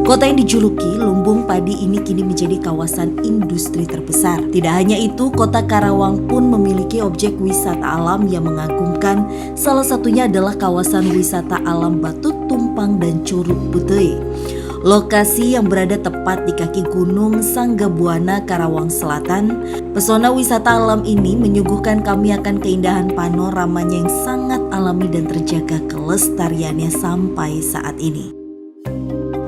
Kota yang dijuluki lumbung padi ini kini menjadi kawasan industri terbesar. Tidak hanya itu, kota Karawang pun memiliki objek wisata alam yang mengagumkan. Salah satunya adalah kawasan wisata alam Batu Tumpang dan Curug Putih. Lokasi yang berada tepat di kaki Gunung Sanggabuana, Karawang Selatan. Pesona wisata alam ini menyuguhkan kami akan keindahan panoramanya yang sangat alami dan terjaga kelestariannya sampai saat ini.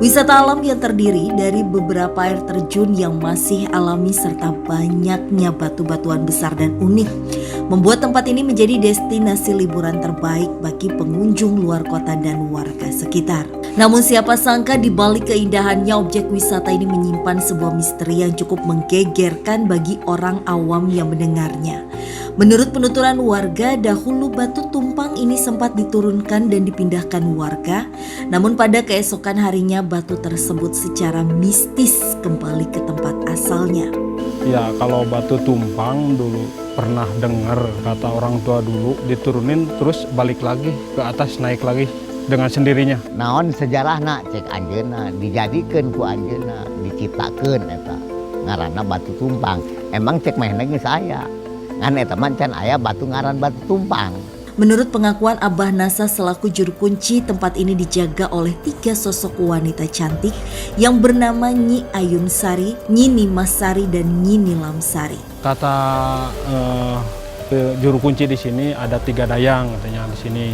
Wisata alam yang terdiri dari beberapa air terjun yang masih alami serta banyaknya batu-batuan besar dan unik membuat tempat ini menjadi destinasi liburan terbaik bagi pengunjung luar kota dan warga sekitar. Namun siapa sangka di balik keindahannya objek wisata ini menyimpan sebuah misteri yang cukup menggegerkan bagi orang awam yang mendengarnya. Menurut penuturan warga, dahulu Batu Tumpang ini sempat diturunkan dan dipindahkan warga. Namun pada keesokan harinya batu tersebut secara mistis kembali ke tempat asalnya. Ya, kalau Batu Tumpang dulu pernah dengar kata orang tua dulu diturunin terus balik lagi ke atas, naik lagi dengan sendirinya. Naon sejarahna cek anjeunna dijadikeun ku anjeunna, diciptakeun eta ngaranna Batu Tumpang. Emang cek mainnya geus aya. Ngan eta mancan aya batu ngaran Batu Tumpang. Menurut pengakuan Abah Nasa selaku juru kunci, tempat ini dijaga oleh 3 sosok wanita cantik yang bernama Nyi Ayun Sari, Nyi Nimas Sari, dan Nyi Nilam Sari. Kata juru kunci di sini ada 3 dayang katanya di sini.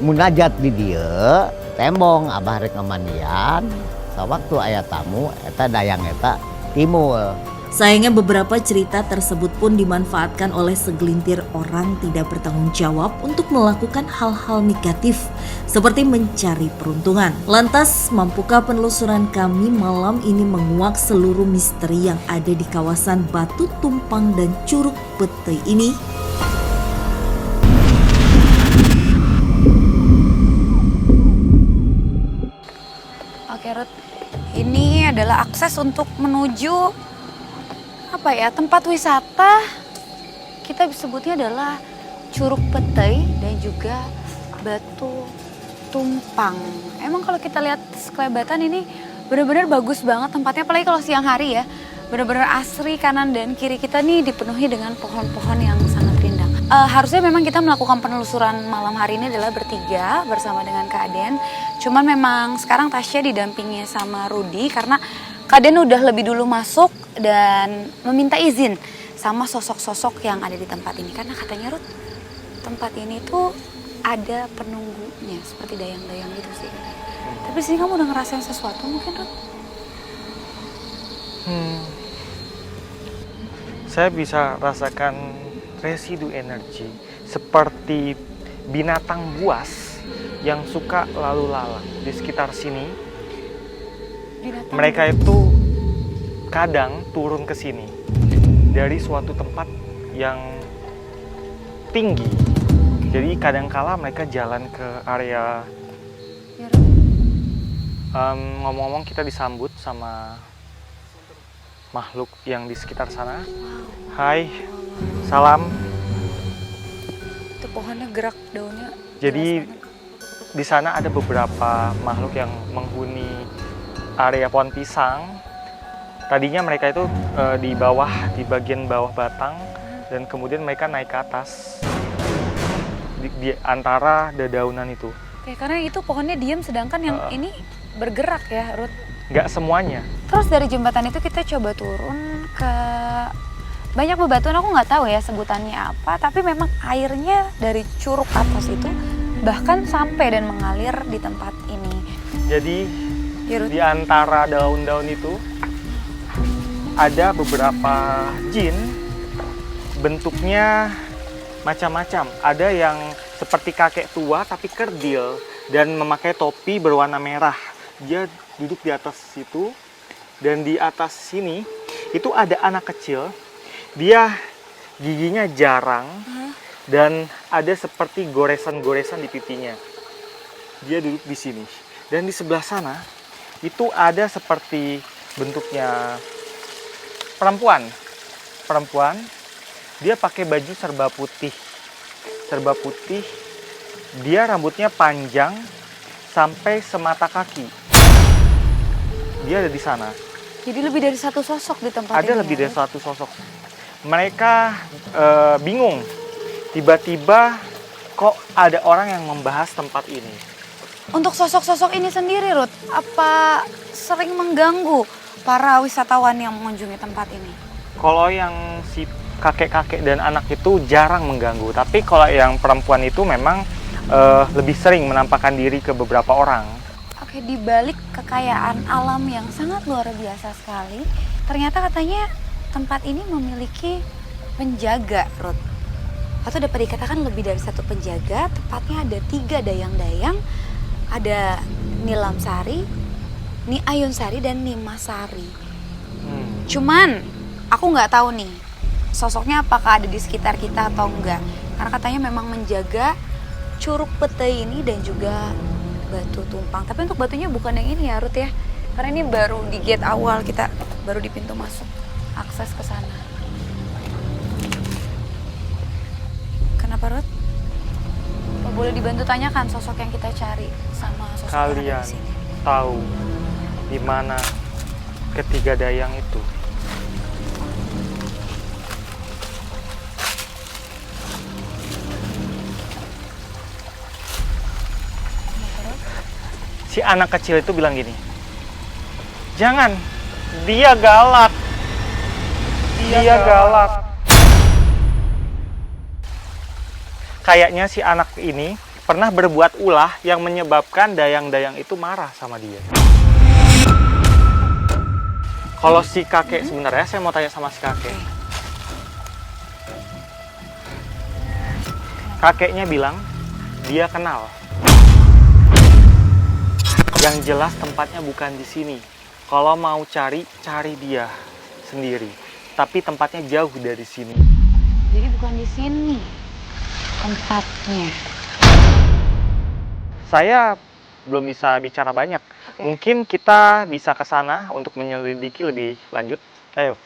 Munajat di dieu tembong Abah rek ngamandian. Sawaktu aya tamu eta dayang eta timul. Sayangnya beberapa cerita tersebut pun dimanfaatkan oleh segelintir orang tidak bertanggung jawab untuk melakukan hal-hal negatif seperti mencari peruntungan. Lantas, mampukah penelusuran kami malam ini menguak seluruh misteri yang ada di kawasan Batu Tumpang dan Curug Putih ini? Oke Ruth, ini adalah akses untuk menuju tempat wisata. Kita sebutnya adalah Curug Putih dan juga Batu Tumpang. Emang kalau kita lihat sekelebatan ini benar-benar bagus banget tempatnya, apalagi kalau siang hari ya. Benar-benar asri, kanan dan kiri kita nih dipenuhi dengan pohon-pohon yang sangat rindang. Harusnya memang kita melakukan penelusuran malam hari ini adalah bertiga bersama dengan Kak Aden. Cuman memang sekarang Tasya didampingi sama Rudy karena Kak Aden udah lebih dulu masuk dan meminta izin sama sosok-sosok yang ada di tempat ini. Karena katanya Ruth, tempat ini tuh ada penunggunya seperti dayang-dayang gitu sih. Tapi sini kamu udah ngerasain sesuatu mungkin Ruth? Saya bisa rasakan residu energi seperti binatang buas yang suka lalu lalang di sekitar sini. Mereka itu kadang turun ke sini dari suatu tempat yang tinggi. Jadi kadangkala mereka jalan ke area. Ngomong-ngomong kita disambut sama makhluk yang di sekitar sana. Hai, salam. Itu pohonnya gerak daunnya. Jadi di sana ada beberapa makhluk yang menghuni area pohon pisang. Tadinya mereka itu di bagian bawah batang, dan kemudian mereka naik ke atas di antara dedaunan itu. Oke, karena itu pohonnya diam sedangkan yang ini bergerak ya Ruth? Nggak semuanya. Terus dari jembatan itu kita coba turun ke banyak bebatuan, aku nggak tahu ya sebutannya apa, tapi memang airnya dari curug atas itu bahkan sampai dan mengalir di tempat ini. Jadi di antara daun-daun itu ada beberapa jin, bentuknya macam-macam. Ada yang seperti kakek tua tapi kerdil dan memakai topi berwarna merah. Dia duduk di atas situ, dan di atas sini itu ada anak kecil. Dia giginya jarang dan ada seperti goresan-goresan di pipinya. Dia duduk di sini. Dan di sebelah sana itu ada seperti bentuknya perempuan. Dia pakai baju serba putih. Dia rambutnya panjang sampai semata kaki. dia ada di sana. Jadi lebih dari satu sosok di tempat ini. Ada lebih ya, dari satu sosok. Mereka bingung. Tiba-tiba kok ada orang yang membahas tempat ini. Untuk sosok-sosok ini sendiri, Ruth, apa sering mengganggu para wisatawan yang mengunjungi tempat ini? Kalau yang si kakek-kakek dan anak itu jarang mengganggu. Tapi kalau yang perempuan itu memang lebih sering menampakkan diri ke beberapa orang. Oke, di balik kekayaan alam yang sangat luar biasa sekali, ternyata katanya tempat ini memiliki penjaga, Ruth. Atau dapat dikatakan lebih dari satu penjaga, tepatnya ada 3 dayang-dayang, ada Nilamsari, Ni Ayunsari, dan Nimasari. Cuman aku nggak tahu nih, sosoknya apakah ada di sekitar kita atau enggak. Karena katanya memang menjaga Curug Pete ini dan juga Batu Tumpang. Tapi untuk batunya bukan yang ini ya, Ruth ya. Karena ini baru di gate awal, kita baru di pintu masuk akses ke sana. Kenapa, Ruth? Apa boleh dibantu tanyakan sosok yang kita cari sama sosok yang ada Kalian di sini? tahu di mana ketiga dayang itu? Si anak kecil itu bilang gini, jangan, dia galak. Dia galak. Kayaknya si anak ini pernah berbuat ulah yang menyebabkan dayang-dayang itu marah sama dia. Kalau si kakek sebenarnya, saya mau tanya sama si kakek. Kakeknya bilang dia kenal. Yang jelas tempatnya bukan di sini. Kalau mau cari, cari dia sendiri. Tapi tempatnya jauh dari sini. Jadi bukan di sini tempatnya. Saya belum bisa bicara banyak. Oke. Mungkin kita bisa ke sana untuk menyelidiki lebih lanjut. Ayo.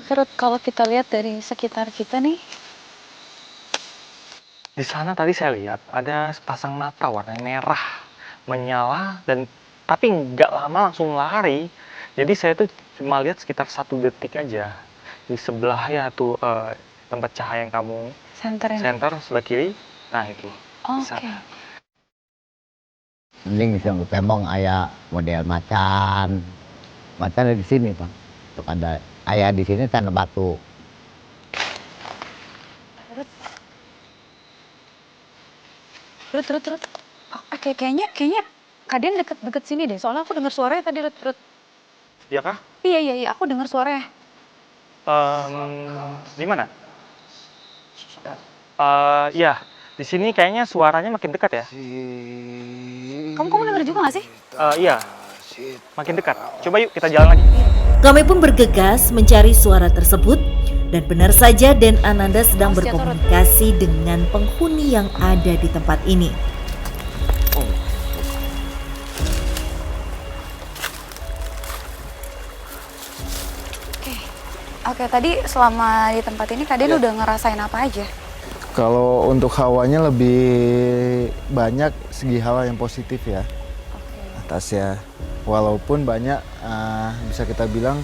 Ruth, kalau kita lihat dari sekitar kita nih, Di sana tadi saya lihat ada sepasang mata warna merah menyala dan tapi nggak lama langsung lari. Jadi saya tuh cuma lihat sekitar 1 detik aja. Di sebelahnya tuh tempat cahaya yang kamu senternya. center sebelah kiri. Nah itu. Oke. Mending bisa tembong ayah model macan. Macan ada di sini, Pak. Untuk ada ayah di sini tanah batu. Ruth. Oke, kayaknya kalian deket sini deh. Soalnya aku dengar suaranya tadi, Ruth. Iya kah? Iya, aku dengar suaranya. Di mana? Ya, di sini kayaknya suaranya makin dekat ya. Kamu dengar juga gak sih? Iya, makin dekat. Coba yuk kita jalan lagi. Kami pun bergegas mencari suara tersebut dan benar saja Dan Ananda sedang Awas ya, Turut. berkomunikasi dengan penghuni yang ada di tempat ini. Oke, tadi selama di tempat ini kalian udah ngerasain apa aja? Kalau untuk hawanya lebih banyak segi hawa yang positif ya atasnya. Walaupun banyak bisa kita bilang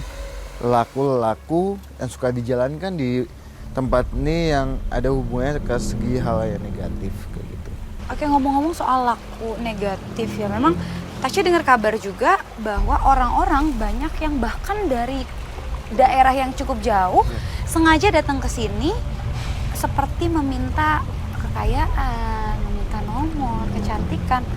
lelaku yang suka dijalankan di tempat ini yang ada hubungannya ke segi hawa yang negatif kayak gitu. Oke, ngomong-ngomong soal laku negatif ya, memang Tasya dengar kabar juga bahwa orang-orang banyak yang bahkan dari daerah yang cukup jauh sengaja datang ke sini seperti meminta kekayaan, meminta nomor, kecantikan.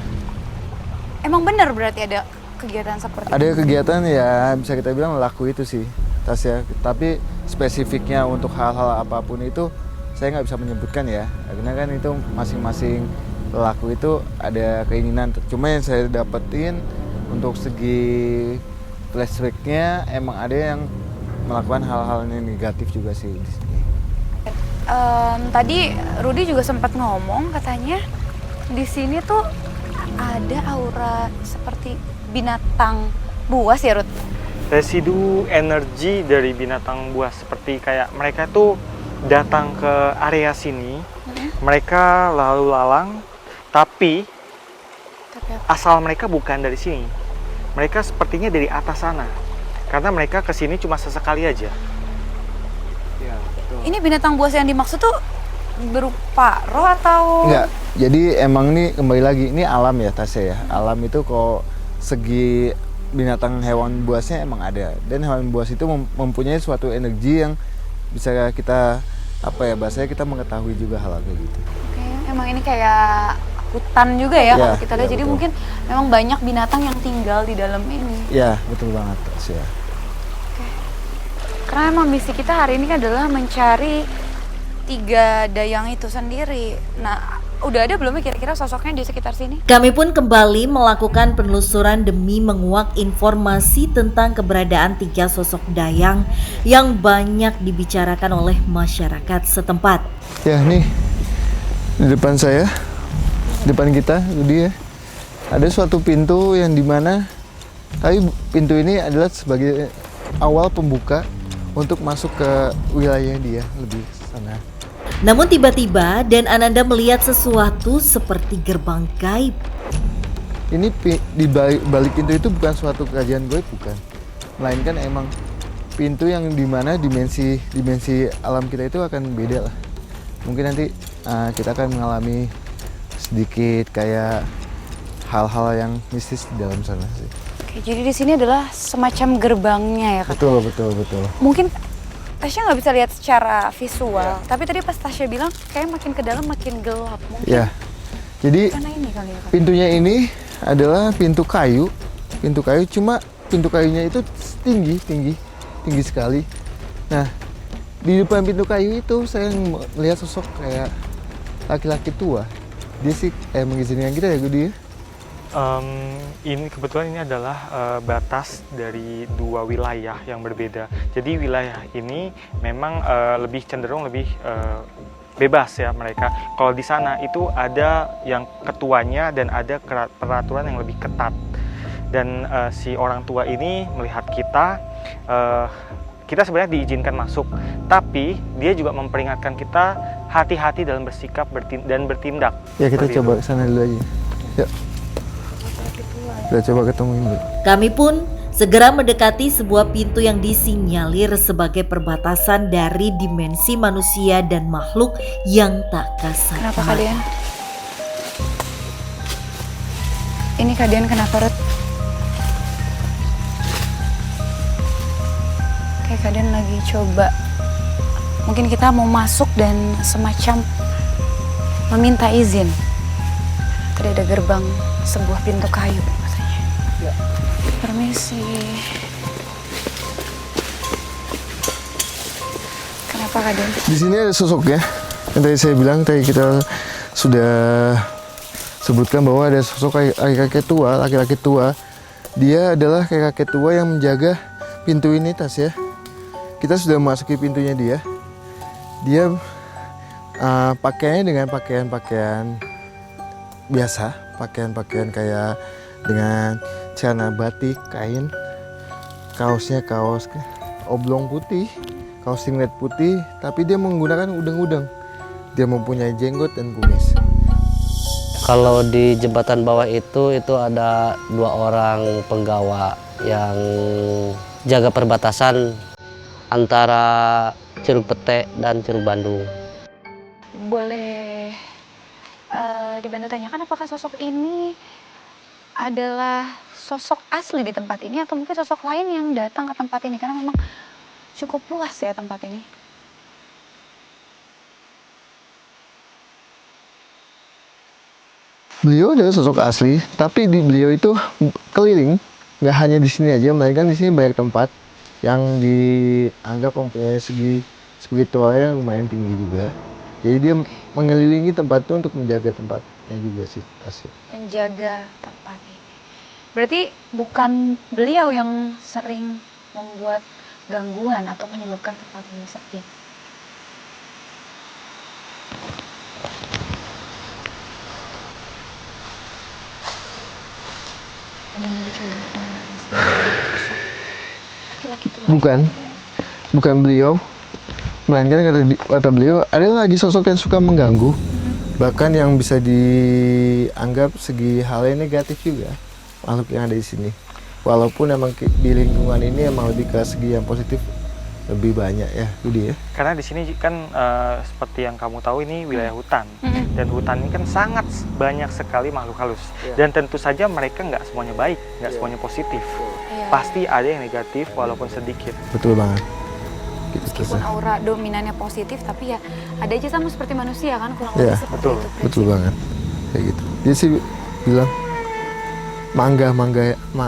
Emang benar berarti ada kegiatan seperti Ada itu? kegiatan ya bisa kita bilang laku itu sih Tasya. Tapi spesifiknya untuk hal-hal apapun itu saya nggak bisa menyebutkan ya. Karena kan itu masing-masing laku itu ada keinginan. Cuma yang saya dapetin untuk segi flashbacknya emang ada yang melakukan hal-hal yang negatif juga sih di sini. Tadi Rudy juga sempat ngomong katanya di sini tuh ada aura seperti binatang buas ya, Ruth? residu energi dari binatang buas, seperti kayak mereka tuh datang ke area sini, mereka lalu lalang, tapi asal mereka bukan dari sini. Mereka sepertinya dari atas sana, karena mereka kesini cuma sesekali aja. Ya, betul. Ini binatang buas yang dimaksud tuh berupa roh atau? Enggak, jadi emang nih kembali lagi, ini alam ya Tasya ya. Alam itu kok segi binatang hewan buasnya emang ada. Dan hewan buas itu mempunyai suatu energi yang bisa kita, apa ya, bahasanya kita mengetahui juga hal kayak gitu. Oke, emang ini kayak hutan juga ya, kalau kita lihat. Ya, Jadi betul. mungkin memang banyak binatang yang tinggal di dalam ini. Ya, betul banget Tasya. Karena emang misi kita hari ini adalah mencari 3 dayang itu sendiri. Nah, udah ada belum ya kira-kira sosoknya di sekitar sini? Kami pun kembali melakukan penelusuran demi menguak informasi tentang keberadaan 3 sosok dayang yang banyak dibicarakan oleh masyarakat setempat. Ya, nih di depan saya, di depan kita, Budi ya, ada suatu pintu yang dimana, tapi pintu ini adalah sebagai awal pembuka untuk masuk ke wilayah dia lebih sana. Namun tiba-tiba Dan Ananda melihat sesuatu seperti gerbang gaib. Ini di balik pintu itu bukan suatu kerajaan gaib, bukan, melainkan emang pintu yang dimana dimensi alam kita itu akan beda lah. Mungkin nanti kita akan mengalami sedikit kayak hal-hal yang mistis di dalam sana sih. Oke, jadi di sini adalah semacam gerbangnya ya, Kak? Betul. Mungkin Tasya nggak bisa lihat secara visual, tapi tadi pas Tasya bilang kayak makin ke dalam makin gelap. Mungkin Ya, jadi karena ini kali ya, Kak? pintunya ini adalah pintu kayu, cuma pintu kayunya itu tinggi sekali. Nah, di depan pintu kayu itu saya melihat sosok kayak laki-laki tua. Dia sih kayak mengizinkan kita ya, Gudi ya. Ini kebetulan ini adalah batas dari 2 wilayah yang berbeda. Jadi wilayah ini memang lebih cenderung lebih bebas ya mereka. Kalau di sana itu ada yang ketuanya dan ada peraturan yang lebih ketat. Dan si orang tua ini melihat kita sebenarnya diizinkan masuk, tapi dia juga memperingatkan kita hati-hati dalam bersikap dan bertindak. Ya, kita Seperti coba itu. ke sana dulu aja. Yuk. Kita coba ketemuin dulu. Kami pun segera mendekati sebuah pintu yang disinyalir sebagai perbatasan dari dimensi manusia dan makhluk yang tak kasat Kenapa mata. kalian? Ini kalian kenapa, Ruth? Kayak kalian lagi coba. Mungkin kita mau masuk dan semacam meminta izin. Tadi ada gerbang sebuah pintu kayu katanya. Ya. Permisi. Kenapa kalian? Di sini ada sosoknya. Yang tadi saya bilang, tadi kita sudah sebutkan bahwa ada sosok laki-laki tua. Dia adalah kakek tua yang menjaga pintu ini, Tas ya. Kita sudah memasuki pintunya dia. Dia pakaiannya dengan pakaian biasa, pakaian kayak dengan celana batik, kain, kaosnya kaos oblong putih, kaos singlet putih, tapi dia menggunakan udeng-udeng. Dia mempunyai jenggot dan kumis. Kalau di jembatan bawah itu ada 2 orang penggawa yang jaga perbatasan antara Curug Pete dan Curug Bandung. Boleh dibantu tanyakan apakah sosok ini adalah sosok asli di tempat ini atau mungkin sosok lain yang datang ke tempat ini, karena memang cukup luas ya tempat ini. Beliau adalah sosok asli, tapi di beliau itu keliling, nggak hanya di sini aja, melainkan di sini banyak tempat yang dianggap mempunyai segi spiritualnya lumayan tinggi juga. Jadi dia mengelilingi tempat itu untuk menjaga tempatnya juga sih, asli. Menjaga tempat ini. Berarti bukan beliau yang sering membuat gangguan atau menyebabkan tempat ini sepi. laki-laki tua? Bukan beliau, melainkan kata beliau ada lagi sosok yang suka mengganggu, bahkan yang bisa dianggap segi hal yang negatif juga makhluk yang ada di sini. Walaupun emang di lingkungan ini emang lebih ke segi yang positif lebih banyak ya, Budi ya. Karena di sini kan seperti yang kamu tahu ini wilayah hutan, dan hutan ini kan sangat banyak sekali makhluk halus. Dan tentu saja mereka nggak semuanya baik, nggak semuanya positif. Iya. Pasti ada yang negatif walaupun sedikit. Betul banget. Gitu, Meskipun Tessa. aura dominannya positif, tapi ya ada aja sama seperti manusia kan, kurang Iya, lebih seperti betul, itu. Betul banget, kayak gitu. Dia sih bilang mangga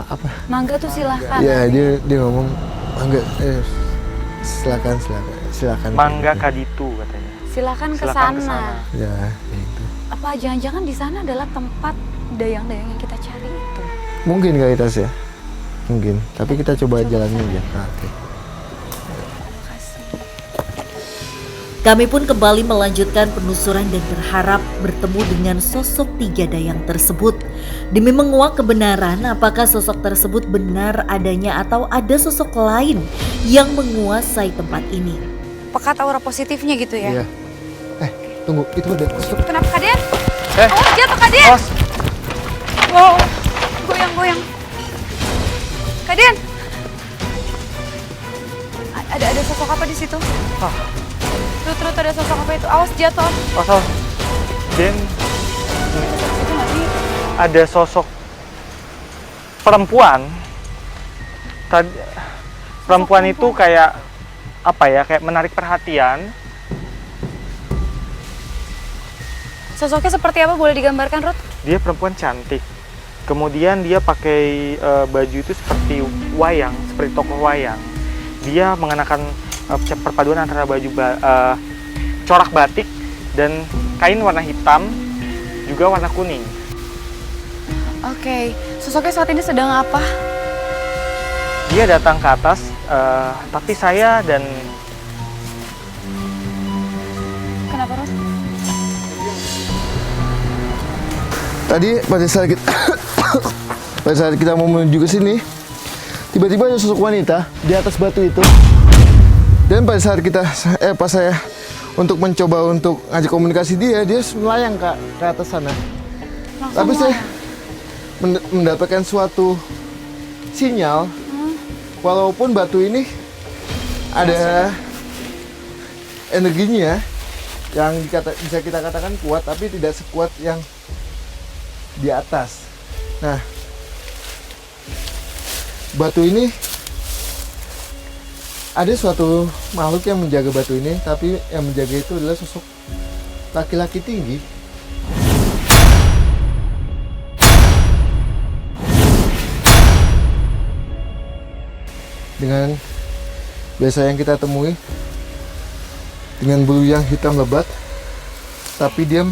apa? Mangga tuh silahkan. Iya, dia ngomong mangga, silakan. Mangga kaditu katanya. Silahkan ke Silakan ke sana. sana. Ya, kayak gitu. Apa jangan-jangan di sana adalah tempat dayang-dayang yang kita cari itu? Mungkin kali Tas ya, mungkin. Tapi kita coba jalanin aja. Nah, oke. Makasih. Kami pun kembali melanjutkan penelusuran dan berharap bertemu dengan sosok 3 dayang tersebut. Demi menguak kebenaran apakah sosok tersebut benar adanya atau ada sosok lain yang menguasai tempat ini. Pekat aura positifnya gitu ya? Iya. Tunggu, itu ada sosok. Kenapa Kak Dian? Eh, Oh jatuh Kak Dian! Bos, Wow, goyang-goyang. Kak Dian! Ada sosok apa di situ? Ah. Terus ada sosok apa itu? Awas jatuh. kosong. Dan Itu nggak sih? ada sosok perempuan. Tadi perempuan itu kayak apa ya? Kayak menarik perhatian. Sosoknya seperti apa? Boleh digambarkan, Ruth? Dia perempuan cantik. Kemudian dia pakai baju itu seperti wayang, seperti tokoh wayang. Dia mengenakan perpaduan antara baju corak batik dan kain warna hitam, juga warna kuning. Oke, sosoknya saat ini sedang apa? Dia datang ke atas, tapi saya dan Kenapa, Ruth? Tadi pada saat kita mau menuju ke sini, tiba-tiba ada sosok wanita di atas batu itu. Dan pada saat pas saya untuk mencoba untuk ngajak komunikasi dia melayang ke atas sana. Tapi saya mendapatkan suatu sinyal, walaupun batu ini ada energinya yang bisa kita katakan kuat, tapi tidak sekuat yang di atas. Nah, batu ini ada suatu makhluk yang menjaga batu ini, tapi yang menjaga itu adalah sosok laki-laki tinggi. Dengan biasa yang kita temui, dengan bulu yang hitam lebat, tapi dia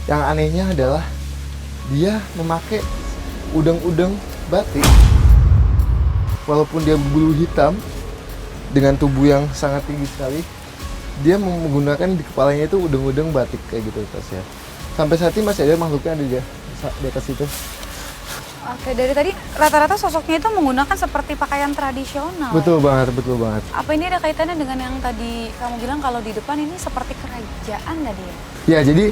yang anehnya adalah dia memakai udang-udang batik. Walaupun dia berbulu hitam dengan tubuh yang sangat tinggi sekali, dia menggunakan di kepalanya itu udang-udang batik kayak gitu Tas ya. Sampai saat ini masih ada makhluknya ada di atas itu. Oke, dari tadi rata-rata sosoknya itu menggunakan seperti pakaian tradisional. Betul banget, betul banget. Apa ini ada kaitannya dengan yang tadi kamu bilang kalau di depan ini seperti kerajaan tadi ya? Ya, jadi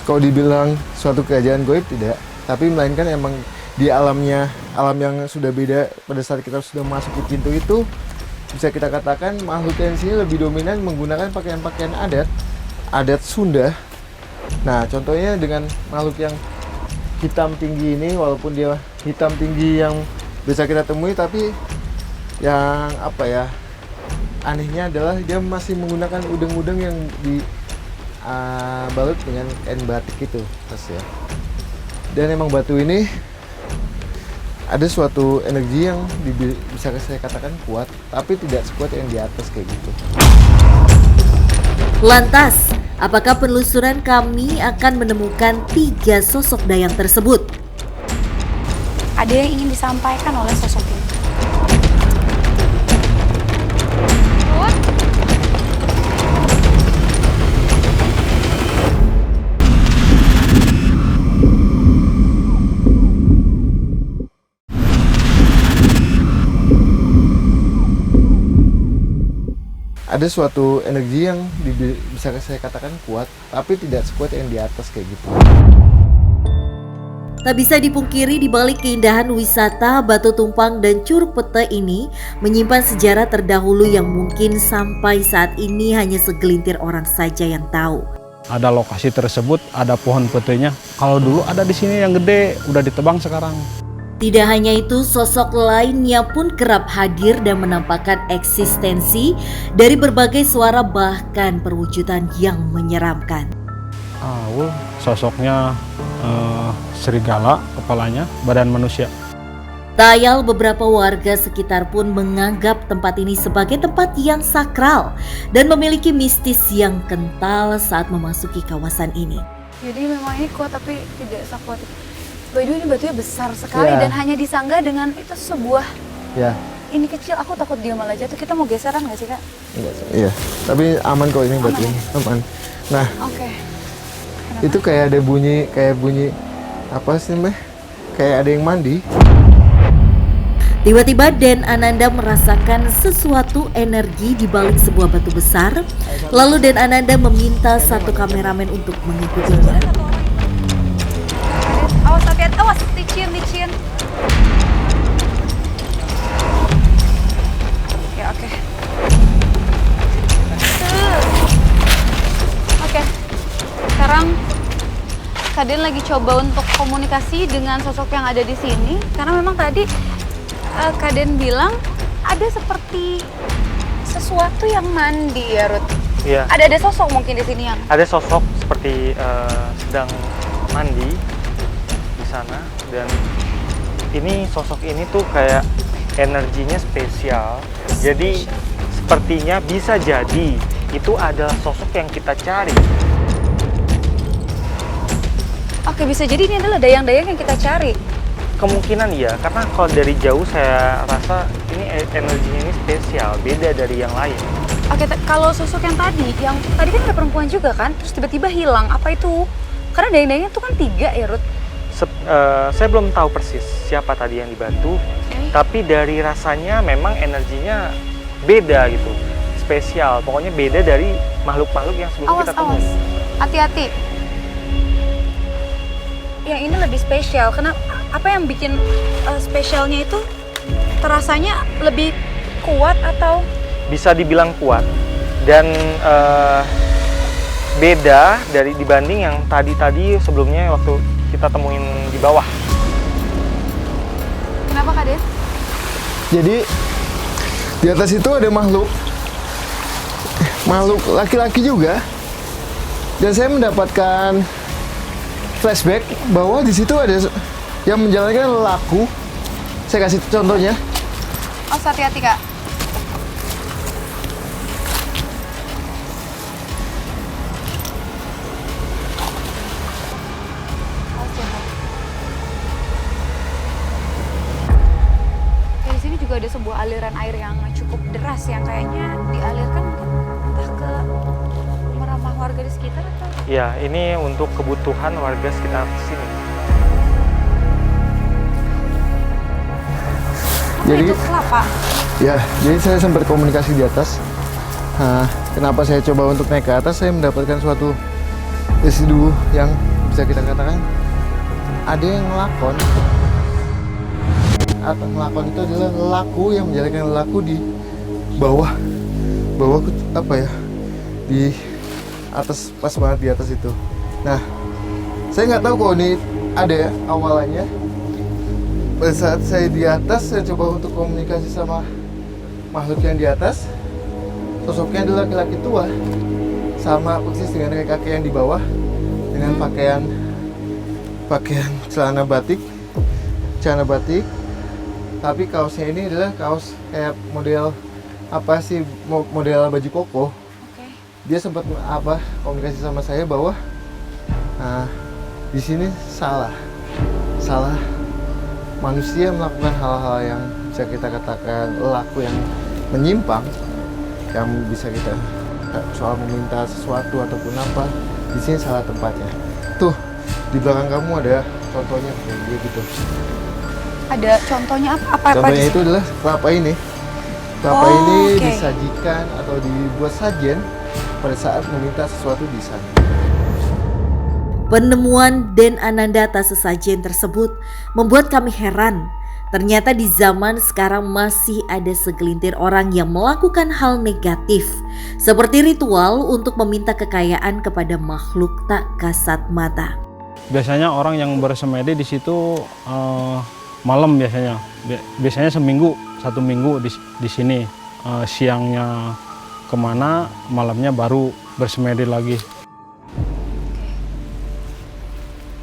kalau dibilang suatu kerajaan goib tidak, tapi melainkan emang di alam yang sudah beda. Pada saat kita sudah masuk ke pintu itu, bisa kita katakan makhluk yang sini lebih dominan menggunakan pakaian-pakaian adat Sunda. Nah, contohnya dengan makhluk yang hitam tinggi ini, walaupun dia hitam tinggi yang bisa kita temui, tapi yang apa ya, anehnya adalah dia masih menggunakan udang-udang yang balut dengan kain batik itu, Mas ya. Dan emang batu ini ada suatu energi yang bisa saya katakan kuat, tapi tidak sekuat yang di atas kayak gitu. Lantas, apakah penelusuran kami akan menemukan 3 sosok dayang tersebut? Ada yang ingin disampaikan oleh sosok ini? ada suatu energi yang bisa saya katakan kuat, tapi tidak sekuat yang di atas kayak gitu. Tak bisa dipungkiri di balik keindahan wisata Batu Tumpang dan Curug Pete ini menyimpan sejarah terdahulu yang mungkin sampai saat ini hanya segelintir orang saja yang tahu. Ada lokasi tersebut, ada pohon petenya. Kalau dulu ada di sini yang gede, udah ditebang sekarang. Tidak hanya itu, sosok lainnya pun kerap hadir dan menampakkan eksistensi dari berbagai suara bahkan perwujudan yang menyeramkan. Sosoknya serigala, kepalanya badan manusia. Tak ayal beberapa warga sekitar pun menganggap tempat ini sebagai tempat yang sakral dan memiliki mistis yang kental saat memasuki kawasan ini. Jadi memang ini kuat tapi tidak sekuat itu. By the way, ini batunya besar sekali Iya. dan hanya disanggah dengan itu sebuah Ya, ini kecil. Aku takut dia malah jatuh. Kita mau geseran nggak sih, Kak? iya. Tapi aman kok ini batu ini, aman. Nah, Oke. itu kayak ada bunyi apa sih Mbak? Kayak ada yang mandi. Tiba-tiba Den Ananda merasakan sesuatu energi di balik sebuah batu besar. Lalu Den Ananda meminta satu kameramen untuk mengikutinya. Awas, hati-hati. Awas, licin. Oke. Oke. Sekarang Kaden lagi coba untuk komunikasi dengan sosok yang ada di sini. Karena memang tadi Kaden bilang ada seperti sesuatu yang mandi ya, Ruth. Iya. Ada sosok mungkin di sini yang Ada sosok seperti sedang mandi di sana, dan ini sosok ini tuh kayak energinya spesial. Jadi sepertinya bisa jadi itu adalah sosok yang kita cari. Oke, bisa jadi ini adalah dayang-dayang yang kita cari. Kemungkinan iya, karena kalau dari jauh saya rasa ini energinya ini spesial, beda dari yang lain. Oke, kalau sosok yang tadi kan ada perempuan juga kan, terus tiba-tiba hilang. Apa itu? Karena dayang-dayangnya tuh kan 3 ya, Ruth. Saya belum tahu persis siapa tadi yang dibantu, tapi dari rasanya memang energinya beda gitu, spesial. Pokoknya beda dari makhluk-makhluk yang sebelum kita temui. Awas, hati-hati. Yang ini lebih spesial, karena apa yang bikin spesialnya itu terasanya lebih kuat atau? Bisa dibilang kuat dan beda dari dibanding yang tadi sebelumnya waktu kita temuin di bawah. Kenapa, Kak Den? Jadi di atas itu ada makhluk laki-laki juga, dan saya mendapatkan flashback bahwa di situ ada yang menjalankan lelaku. Saya kasih contohnya. Oh, hati-hati, Kak. Di sini juga ada sebuah aliran air yang cukup deras yang kayaknya dialirkan mungkin entah ke rumah-rumah warga di sekitar atau? Ya, ini untuk kebutuhan warga sekitar sini. Jadi Itu kelapa. ya, jadi saya sempat komunikasi di atas. Nah, kenapa saya coba untuk naik ke atas? Saya mendapatkan suatu residu yang bisa kita katakan ada yang ngelakon. Atau ngelakon itu adalah lelaku yang menjalankan lelaku di bawah apa ya, di atas, pas banget di atas itu. Nah, saya nggak tahu kok ini ada ya awalannya. Pada saat saya di atas, saya coba untuk komunikasi sama makhluk yang di atas. Sosoknya adalah laki-laki tua, sama persis dengan kakek yang di bawah, dengan pakaian celana batik, tapi kaosnya ini adalah kaos kayak model apa sih, model baju koko. Oke. Dia sempat komunikasi sama saya bahwa di sini salah manusia melakukan hal-hal yang bisa kita katakan laku yang menyimpang, yang bisa kita soal meminta sesuatu ataupun apa, di sini salah tempatnya. Tuh di belakang kamu ada contohnya kayak gitu. Ada contohnya apa? Contohnya itu adalah kelapa ini. Kelapa Oh, ini oke. disajikan atau dibuat sajen pada saat meminta sesuatu di sana. Penemuan Den Ananda atas sesajen tersebut membuat kami heran. Ternyata di zaman sekarang masih ada segelintir orang yang melakukan hal negatif seperti ritual untuk meminta kekayaan kepada makhluk tak kasat mata. Biasanya orang yang bersemedi di situ malam biasanya. Biasanya seminggu, 1 minggu di sini. Siangnya kemana, malamnya baru bersemedi lagi.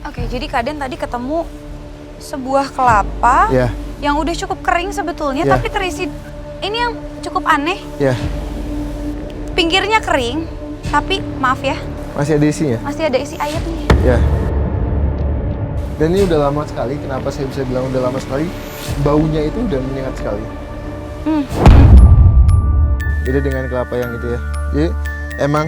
Oke, jadi Kak Den tadi ketemu sebuah kelapa Ya, yang udah cukup kering sebetulnya, Ya. tapi terisi. Ini yang cukup aneh, ya, pinggirnya kering, tapi maaf ya, masih ada isinya. masih ada isi airnya. Ya. Dan ini udah lama sekali. Kenapa saya bisa bilang udah lama sekali? Baunya itu udah menyengat sekali. Beda dengan kelapa yang itu ya. Jadi emang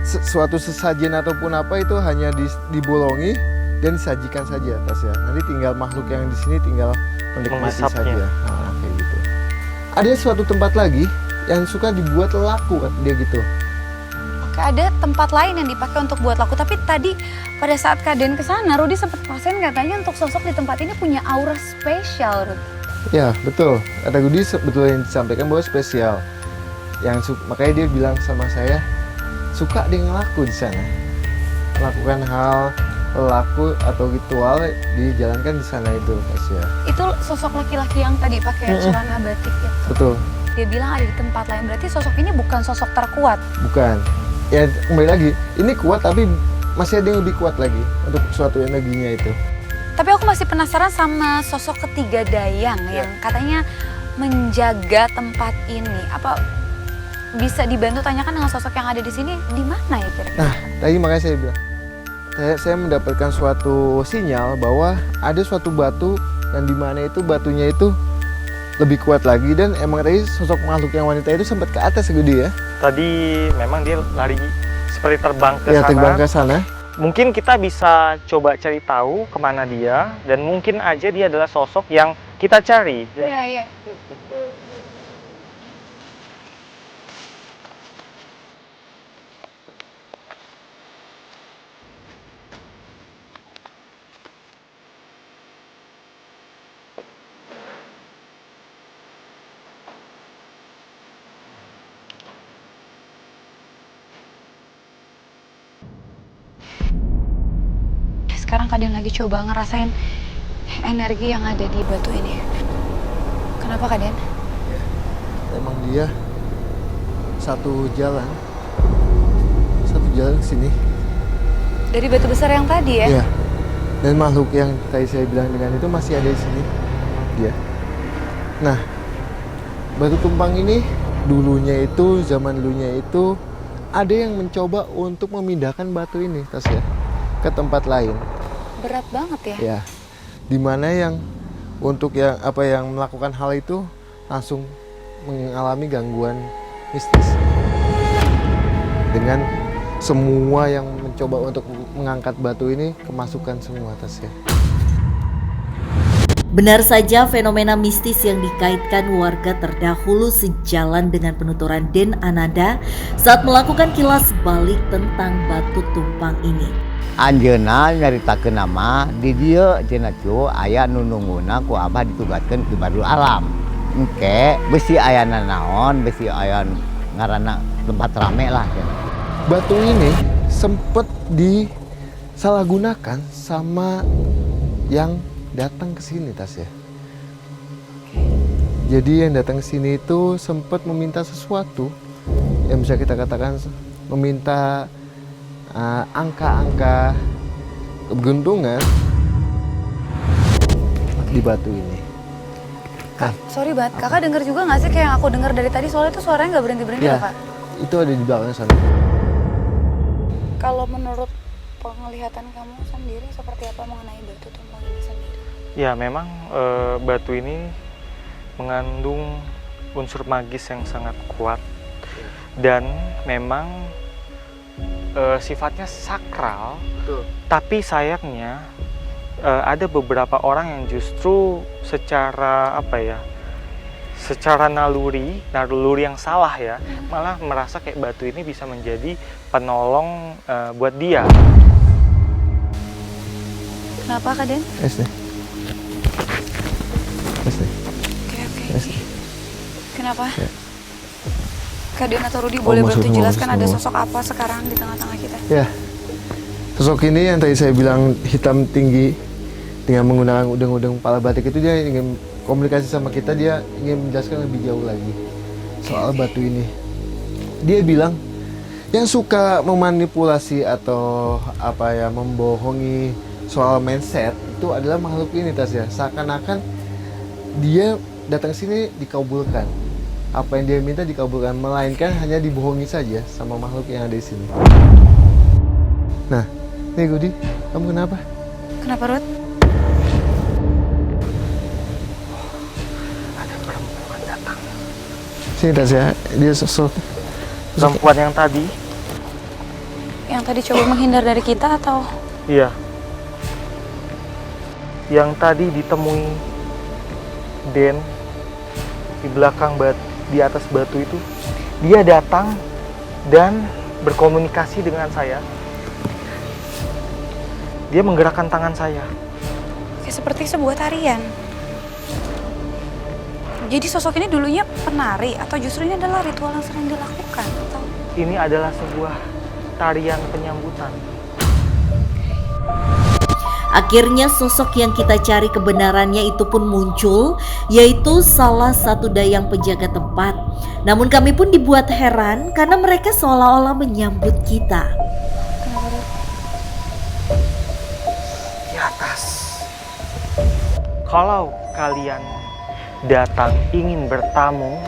suatu sesajen ataupun apa itu hanya dibolongi dan disajikan saja atasnya. Nanti tinggal makhluk yang di sini tinggal menikmati Mengisapnya. saja. Nah, kayak gitu. Ada suatu tempat lagi yang suka dibuat laku dia gitu. Oke, ada tempat lain yang dipakai untuk buat laku. Tapi tadi pada saat Kak Den kesana, Rudi sempat pasen katanya untuk sosok di tempat ini punya aura spesial, Rudi. Ya betul. Kata Gudi betul yang disampaikan bahwa spesial. Makanya dia bilang sama saya suka dia ngelaku di sana, melakukan hal laku atau ritual dijalankan di sana itu, Tasya. Itu sosok laki-laki yang tadi pakai celana batik itu. Betul. Dia bilang ada di tempat lain. Berarti sosok ini bukan sosok terkuat. Bukan. Ya kembali lagi, ini kuat tapi masih ada yang lebih kuat lagi untuk suatu energinya itu. Tapi aku masih penasaran sama sosok ketiga dayang yang katanya menjaga tempat ini. Apa bisa dibantu tanyakan dengan sosok yang ada di sini di mana ya kira-kira? Nah, tadi makanya saya bilang, saya mendapatkan suatu sinyal bahwa ada suatu batu dan di mana itu batunya itu lebih kuat lagi, dan emang tadi sosok makhluk yang wanita itu sempat ke atas Gede ya. Tadi memang dia lari seperti terbang ke Ya, sana. terbang ke sana. Mungkin kita bisa coba cari tahu kemana dia, dan mungkin aja dia adalah sosok yang kita cari. Iya, iya. Sekarang Kak Den lagi coba ngerasain energi yang ada di batu ini. Kenapa Kak Den? Emang dia satu jalan ke sini. Dari batu besar yang tadi ya? Iya. Dan makhluk yang tadi saya bilang dengan itu masih ada di sini. Dia. Nah, batu tumpang ini zaman dulunya itu ada yang mencoba untuk memindahkan batu ini, Tasya, ke tempat lain. Berat banget ya? Ya. Dimana yang yang melakukan hal itu langsung mengalami gangguan mistis. Dengan semua yang mencoba untuk mengangkat batu ini kemasukan semua, Tasya. Benar saja, fenomena mistis yang dikaitkan warga terdahulu sejalan dengan penuturan Den Ananda saat melakukan kilas balik tentang batu tumpang ini. Anjeuna nyaritakeun nama di dieu cenah cu aya nu nungguna ku Abah ditugaskeun ke Badul Alam. Engke besi ayana naon, besi aya ngaranna tempat rame lah cenah. Batu ini sempat disalahgunakan sama yang datang ke sini, Tasya. Jadi yang datang ke sini itu sempat meminta sesuatu yang bisa kita katakan meminta angka-angka keberuntungan di batu ini. Kak, sorry banget. Kakak denger juga nggak sih kayak yang aku denger dari tadi? Soalnya itu suaranya nggak berhenti-berhenti Ya, loh, Kak. itu ada di belakang sana. Kalau menurut penglihatan kamu sendiri seperti apa mengenai batu tumpang ini sendiri? Ya, memang batu ini mengandung unsur magis yang sangat kuat, dan memang sifatnya sakral. Betul. Tapi sayangnya ada beberapa orang yang justru secara secara naluri yang salah ya, malah merasa kayak batu ini bisa menjadi penolong buat dia. Kenapa Kak Den? SD. Oke. Kenapa? Ya. Kak Den atau Rudi boleh bantu maksudmu, jelaskan ada maksudmu. sosok apa sekarang di tengah-tengah kita? Ya, sosok ini yang tadi saya bilang hitam tinggi dengan menggunakan udang-udang kepala batik itu, dia ingin komunikasi sama kita, dia ingin menjelaskan lebih jauh lagi soal batu ini. Dia bilang yang suka memanipulasi atau apa ya, membohongi soal mindset itu adalah makhluk ini Tasya. Seakan-akan dia datang sini dikabulkan, apa yang dia minta dikabulkan, melainkan hanya dibohongi saja sama makhluk yang ada di sini. Nah, nih Gudi, kamu kenapa? Kenapa Ruth? Sini Tasya, dia sosok Perempuan yang tadi, Yang tadi coba menghindar dari kita atau? iya, yang tadi ditemui Den di belakang di atas batu itu, dia datang dan berkomunikasi dengan saya. Dia menggerakkan tangan saya. Kayak seperti sebuah tarian. Jadi sosok ini dulunya penari atau justru ini adalah ritual yang sering dilakukan? Atau? Ini adalah sebuah tarian penyambutan. Akhirnya sosok yang kita cari kebenarannya itu pun muncul, yaitu salah satu dayang penjaga tempat. Namun kami pun dibuat heran karena mereka seolah-olah menyambut kita. Di atas. Kalau kalian datang ingin bertamu,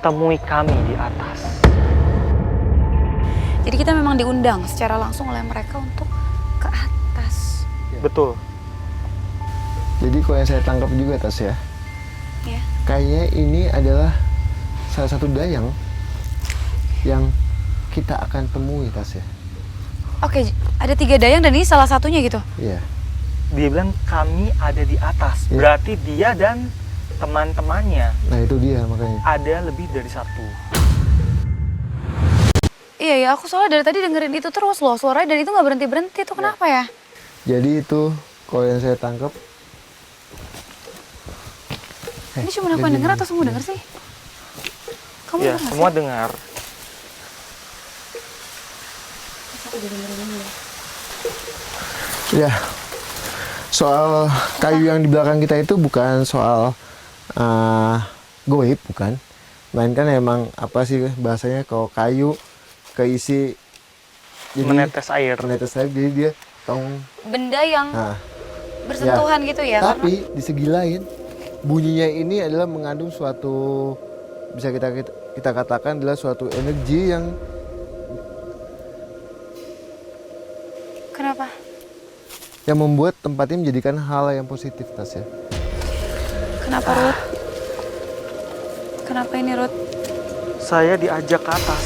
temui kami di atas. Jadi kita memang diundang secara langsung oleh mereka untuk ke atas. Betul. Jadi kalau yang saya tangkap juga Tasya, Ya. kayaknya ini adalah salah satu dayang yang kita akan temui Tasya. Oke, ada 3 dayang dan ini salah satunya gitu. Iya. Dia bilang kami ada di atas. Iya. Berarti dia dan teman-temannya Nah itu dia makanya. ada lebih dari satu. Iya ya, aku soalnya dari tadi dengerin itu terus loh suaranya dan itu nggak berhenti-berhenti. Itu kenapa ya? Jadi itu kalau yang saya tangkap. Ini cuma aku yang denger atau semua denger sih? Kamu Ya, denger nggak semua sih? dengar. Ya, soal kayu yang di belakang kita itu bukan soal goib, bukan. Melainkan emang apa sih bahasanya, kalau kayu keisi jadi Menetes air. menetes air, jadi dia tong. Benda yang Nah, bersentuhan gitu ya? tapi di segi lain bunyinya ini adalah mengandung suatu, bisa kita katakan adalah suatu energi yang Kenapa? membuat tempat ini menjadikan hal yang positif Tasya. Kenapa Ruth? Kenapa ini Ruth? Saya diajak ke atas.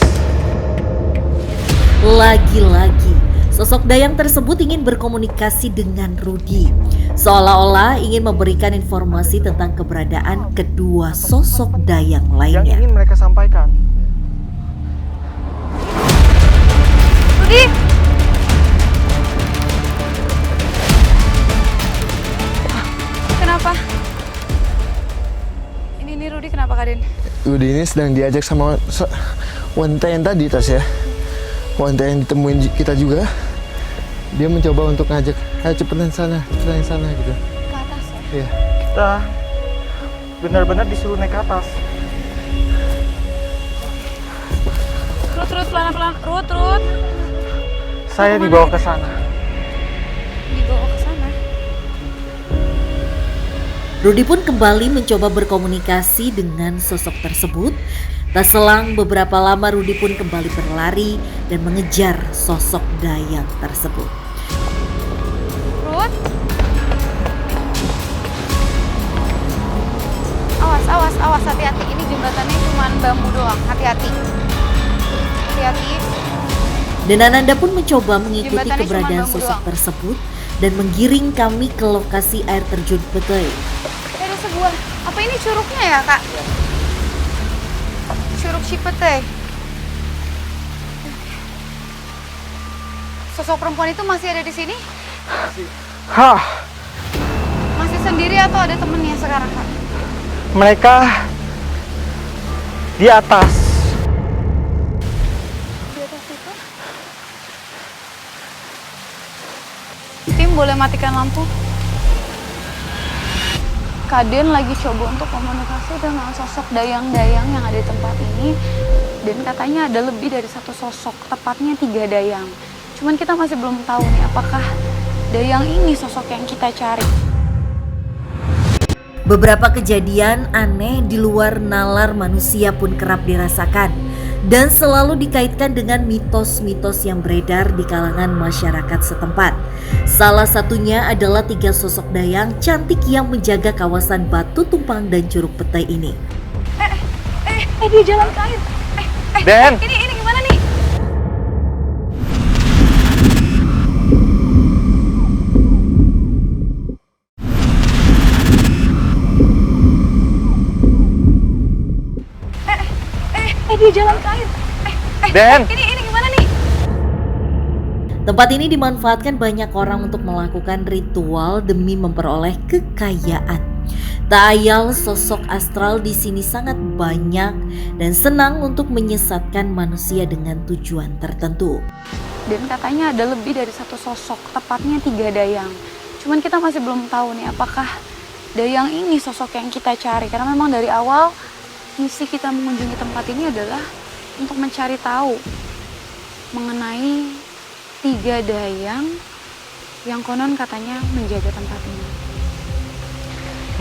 Lagi-lagi, sosok dayang tersebut ingin berkomunikasi dengan Rudi. Seolah-olah ingin memberikan informasi tentang keberadaan kedua sosok dayang Yang lainnya. ingin mereka sampaikan. Rudi! Kenapa? Ini Rudi kenapa Kak Den? Rudi ini sedang diajak sama wanita yang tadi Tasya. Wanita yang ditemuin kita juga. Dia mencoba untuk ngajak, ayo cepetan sana gitu. Ke atas ya? Iya. Kita benar-benar disuruh naik ke atas. Ruth, pelan-pelan. Ruth. Saya dibawa ke sana. Dibawa ke sana. Rudi pun kembali mencoba berkomunikasi dengan sosok tersebut. Tak selang beberapa lama Rudi pun kembali berlari dan mengejar sosok dayang tersebut. Ruth. Awas, hati-hati. Ini jembatannya cuma bambu doang. Hati-hati. Dan Ananda pun mencoba mengikuti Jembatannya keberadaan cuma bambu sosok doang. tersebut dan menggiring kami ke lokasi air terjun Petai. Ada sebuah Apa ini curugnya ya, Kak? Curug Cipete. Sosok perempuan itu masih ada di sini? Hah, Masih sendiri atau ada temennya sekarang, Kak? mereka di atas. Di atas itu? Tim boleh matikan lampu? Kaden lagi coba untuk komunikasi dengan sosok dayang-dayang yang ada di tempat ini. Dan katanya ada lebih dari satu sosok, tepatnya 3 dayang. Cuman kita masih belum tahu nih apakah dayang ini sosok yang kita cari. Beberapa kejadian aneh di luar nalar manusia pun kerap dirasakan dan selalu dikaitkan dengan mitos-mitos yang beredar di kalangan masyarakat setempat. Salah satunya adalah 3 sosok dayang cantik yang menjaga kawasan Batu Tumpang dan Curug Petai ini. Dia jalan ke air. Den, Ini gimana nih? Dia jalan ke air. Den. Ini gimana nih? Tempat ini dimanfaatkan banyak orang untuk melakukan ritual demi memperoleh kekayaan. Tak ayal sosok astral di sini sangat banyak dan senang untuk menyesatkan manusia dengan tujuan tertentu. Dan katanya ada lebih dari satu sosok, tepatnya 3 dayang. Cuman kita masih belum tahu nih apakah dayang ini sosok yang kita cari. Karena memang dari awal misi kita mengunjungi tempat ini adalah untuk mencari tahu mengenai 3 dayang yang konon katanya menjaga tempat ini.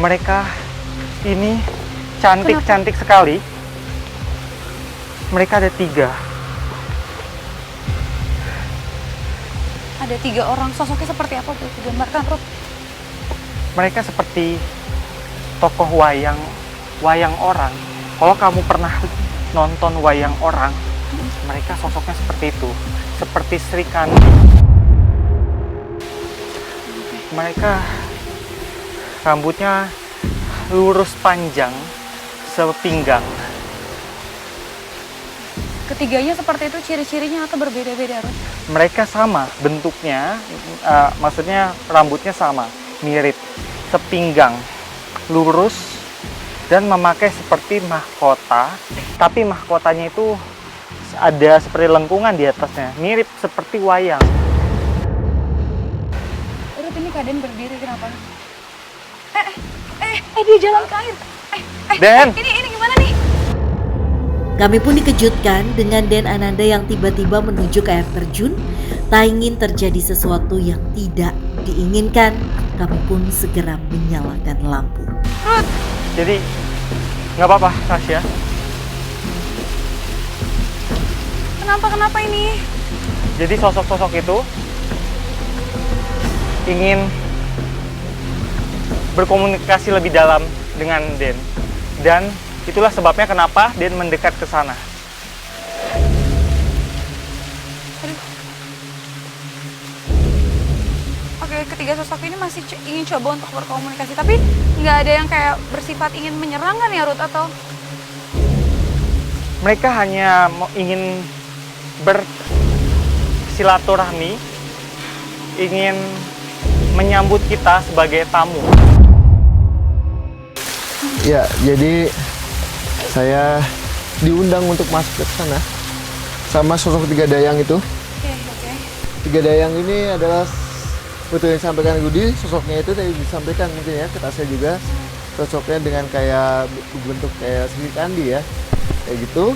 mereka ini cantik-cantik sekali. Mereka ada 3. Ada 3 orang, sosoknya seperti apa? Boleh digambarkan, Ruth? Mereka seperti tokoh wayang orang. Kalau kamu pernah nonton wayang orang, mereka sosoknya seperti itu, seperti Sri Kandi. Mereka rambutnya lurus panjang sepinggang. Ketiganya seperti itu ciri-cirinya atau berbeda-beda, Ruth? Mereka sama bentuknya, maksudnya rambutnya sama, mirip, sepinggang, lurus, dan memakai seperti mahkota. Tapi mahkotanya itu ada seperti lengkungan di atasnya, mirip seperti wayang. Ruth, ini keadaan berdiri kenapa? Dia jalan ke air. Den. Ini gimana nih? Kami pun dikejutkan dengan Den Ananda yang tiba-tiba menuju ke air terjun. Tak ingin terjadi sesuatu yang tidak diinginkan, kami pun segera menyalakan lampu. Ruth, Jadi nggak apa-apa, Tasya. kenapa ini? Jadi sosok-sosok itu ingin berkomunikasi lebih dalam dengan Den. Dan itulah sebabnya kenapa Den mendekat ke sana. Oke, ketiga sosok ini masih ingin coba untuk berkomunikasi, tapi nggak ada yang kayak bersifat ingin menyerang kan ya, Ruth? Atau Mereka hanya ingin bersilaturahmi, ingin menyambut kita sebagai tamu. Ya, jadi saya diundang untuk masuk ke sana sama sosok 3 dayang itu. Oke. 3 dayang ini adalah betul yang disampaikan Gudi, sosoknya itu tadi disampaikan mungkin ya ke Tasya juga, sosoknya dengan kayak bentuk kayak Sri Kandi ya, kayak gitu.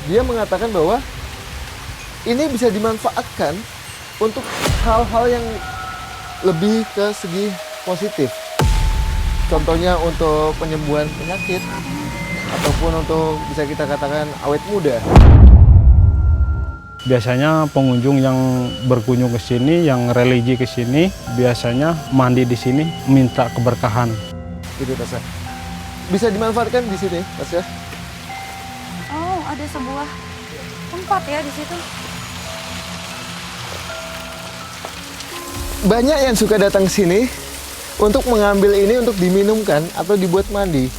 Dia mengatakan bahwa ini bisa dimanfaatkan untuk hal-hal yang lebih ke segi positif. Contohnya untuk penyembuhan penyakit ataupun untuk bisa kita katakan awet muda. Biasanya pengunjung yang berkunjung ke sini, yang religi ke sini, biasanya mandi di sini minta keberkahan. Gitu Tasya. Bisa dimanfaatkan di sini, Tasya. Oh, ada sebuah tempat ya di situ. Banyak yang suka datang ke sini untuk mengambil ini untuk diminumkan atau dibuat mandi.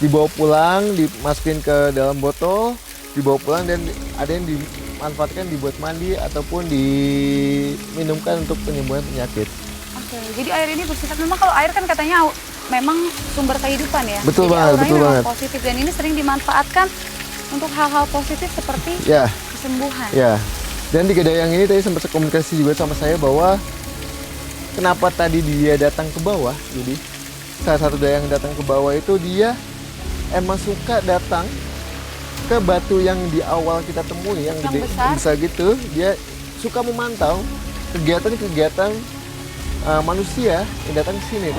dibawa pulang, dimasukin ke dalam botol, dibawa pulang, dan ada yang dimanfaatkan dibuat mandi ataupun diminumkan untuk penyembuhan penyakit. Oke, jadi air ini bersifat, memang kalau air kan katanya memang sumber kehidupan ya. Betul jadi banget, auranya betul memang banget. positif, dan ini sering dimanfaatkan untuk hal-hal positif seperti Ya, kesembuhan. ya. Dan 3 dayang ini tadi sempat komunikasi juga sama saya bahwa kenapa tadi dia datang ke bawah, jadi salah satu dayang datang ke bawah itu dia emang suka datang ke batu yang di awal kita temui yang Yang gede, besar. yang besar gitu. Dia suka memantau kegiatan-kegiatan manusia yang datang ke sini.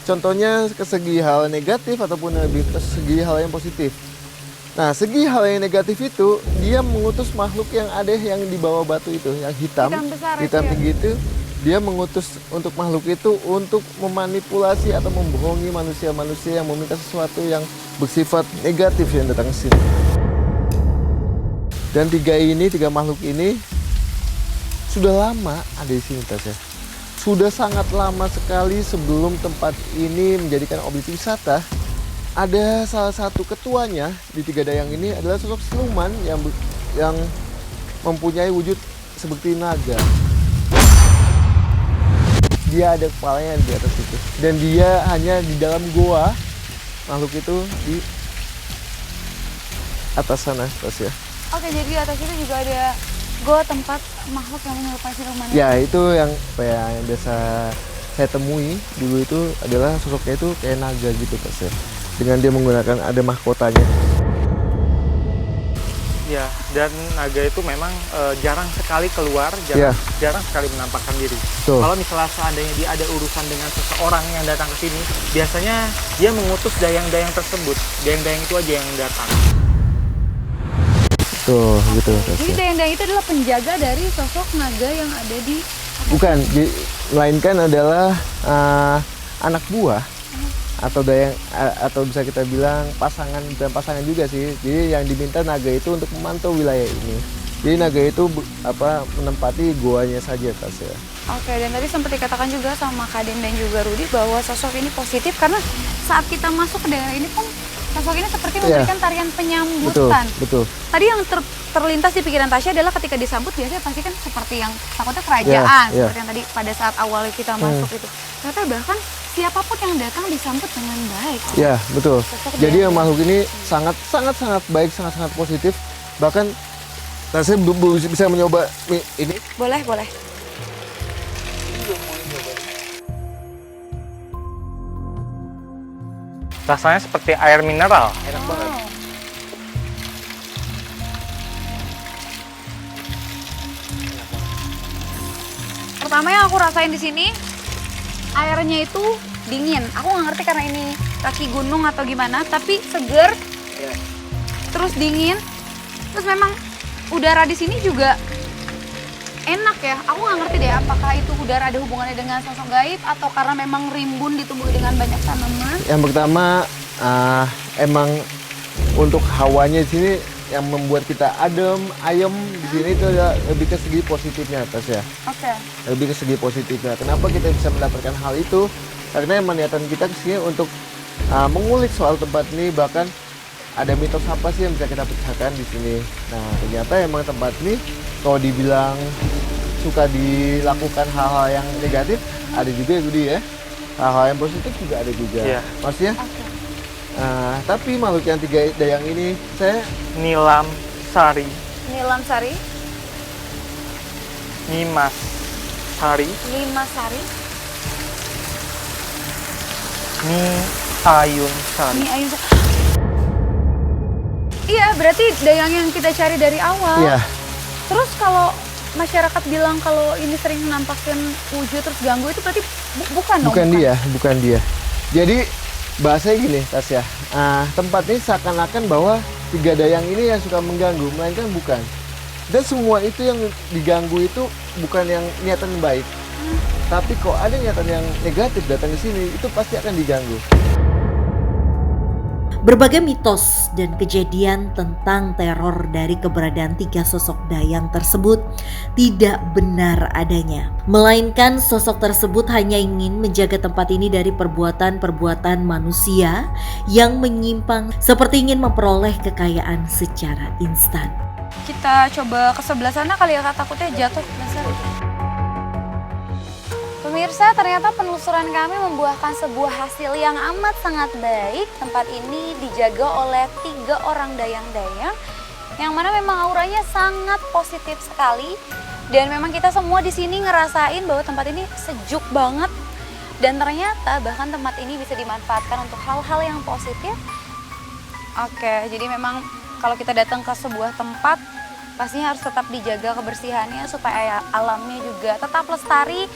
Contohnya ke segi hal negatif ataupun lebih ke segi hal yang positif. Nah, segi hal yang negatif itu dia mengutus makhluk yang ada yang di bawah batu itu, yang hitam, Hitam besar itu hitam ya? tinggi itu. Dia mengutus untuk makhluk itu untuk memanipulasi atau membohongi manusia-manusia yang meminta sesuatu yang bersifat negatif yang datang ke sini. Dan 3 makhluk ini sudah lama ada di sini, Tasya. Sudah sangat lama sekali sebelum tempat ini menjadikan objek wisata. Ada salah satu ketuanya di 3 dayang ini adalah sosok siluman yang mempunyai wujud seperti naga. Dia ada kepalanya di atas itu, dan dia hanya di dalam goa. Makhluk itu di atas sana, Tasya. Oke, jadi di atas itu juga ada goa tempat makhluk yang menyerupai siluman. Ya, itu yang yang biasa saya temui dulu itu adalah sosoknya itu kayak naga gitu, Tasya. Dengan dia menggunakan ada mahkotanya. Ya, dan naga itu memang jarang sekali keluar, Iya. jarang sekali menampakkan diri. Tuh. Kalau misalnya seandainya dia ada urusan dengan seseorang yang datang ke sini, biasanya dia mengutus dayang-dayang tersebut. Dayang-dayang itu aja yang datang. Tuh, gitu, Jadi Tasya. dayang-dayang itu adalah penjaga dari sosok naga yang ada di Bukan, melainkan adalah anak buah atau dayang atau bisa kita bilang pasangan, dan pasangan juga sih. Jadi yang diminta naga itu untuk memantau wilayah ini. Jadi naga itu menempati goanya saja, Tasya. Oke, dan tadi sempat dikatakan juga sama Kaden dan juga Rudi bahwa sosok ini positif karena saat kita masuk ke daerah ini pun sosok ini seperti memberikan tarian penyambutan. Betul. Tadi yang terlintas di pikiran Tasya adalah ketika disambut biasanya pasti kan seperti yang takutnya kerajaan, Iya. seperti yang tadi pada saat awal kita masuk itu. Ternyata bahkan siapapun yang datang disambut dengan baik. Ya, betul. Sosok Jadi dayang. yang makhluk ini sangat baik, sangat positif. Bahkan saya belum bisa mencoba ini. Boleh, boleh. Rasanya seperti air mineral. Enak banget. Wow. Pertama yang aku rasain di sini airnya itu dingin. Aku nggak ngerti karena ini kaki gunung atau gimana, tapi seger, terus dingin, terus memang udara di sini juga enak ya. Aku nggak ngerti deh apakah itu udara ada hubungannya dengan sosok gaib atau karena memang rimbun ditumbuhi dengan banyak tanaman. Yang pertama emang untuk hawanya di sini yang membuat kita ayem di sini itu adalah lebih ke segi positifnya, Tasya. Oke. Lebih ke segi positifnya. Kenapa kita bisa mendapatkan hal itu? Karena emang niatan kita kesini untuk mengulik soal tempat ini, bahkan ada mitos apa sih yang bisa kita pecahkan di sini. Nah, ternyata emang tempat ini kalau dibilang suka dilakukan hal-hal yang negatif, ada juga ya, Budi ya. Hal-hal yang positif juga ada juga. Iya. Maksudnya, tapi makhluk yang 3 dayang ini, saya Nilam Sari, Nilam Sari, Nimas Sari, Lima Sari, Ni Ayun Sari. Ni Ayun. Iya, berarti dayang yang kita cari dari awal. ya Terus kalau masyarakat bilang kalau ini sering menampakkan wujud terus ganggu, itu berarti bukan dong? bukan dia. Jadi bahasanya gini, Tasya. Tempat ini seakan-akan bahwa 3 dayang ini yang suka mengganggu, melainkan bukan. Dan semua itu yang diganggu itu bukan yang niatan baik. Tapi kalau ada niatan yang negatif datang ke sini, itu pasti akan diganggu. Berbagai mitos dan kejadian tentang teror dari keberadaan 3 sosok dayang tersebut tidak benar adanya. Melainkan sosok tersebut hanya ingin menjaga tempat ini dari perbuatan-perbuatan manusia yang menyimpang seperti ingin memperoleh kekayaan secara instan. Kita coba ke sebelah sana kali ya Kak, takutnya jatuh. Pemirsa, ternyata penelusuran kami membuahkan sebuah hasil yang amat sangat baik. Tempat ini dijaga oleh 3 orang dayang-dayang yang mana memang auranya sangat positif sekali. Dan memang kita semua di sini ngerasain bahwa tempat ini sejuk banget. Dan ternyata bahkan tempat ini bisa dimanfaatkan untuk hal-hal yang positif. Oke, jadi memang kalau kita datang ke sebuah tempat, pastinya harus tetap dijaga kebersihannya supaya alamnya juga tetap lestari.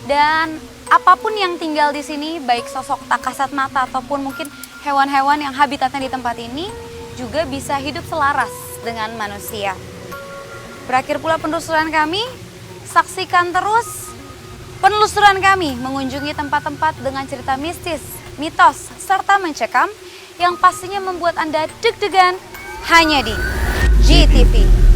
Dan apapun yang tinggal di sini, baik sosok tak kasat mata ataupun mungkin hewan-hewan yang habitatnya di tempat ini juga bisa hidup selaras dengan manusia. Berakhir pula penelusuran kami, saksikan terus penelusuran kami mengunjungi tempat-tempat dengan cerita mistis, mitos, serta mencekam yang pastinya membuat Anda deg-degan hanya di GTV.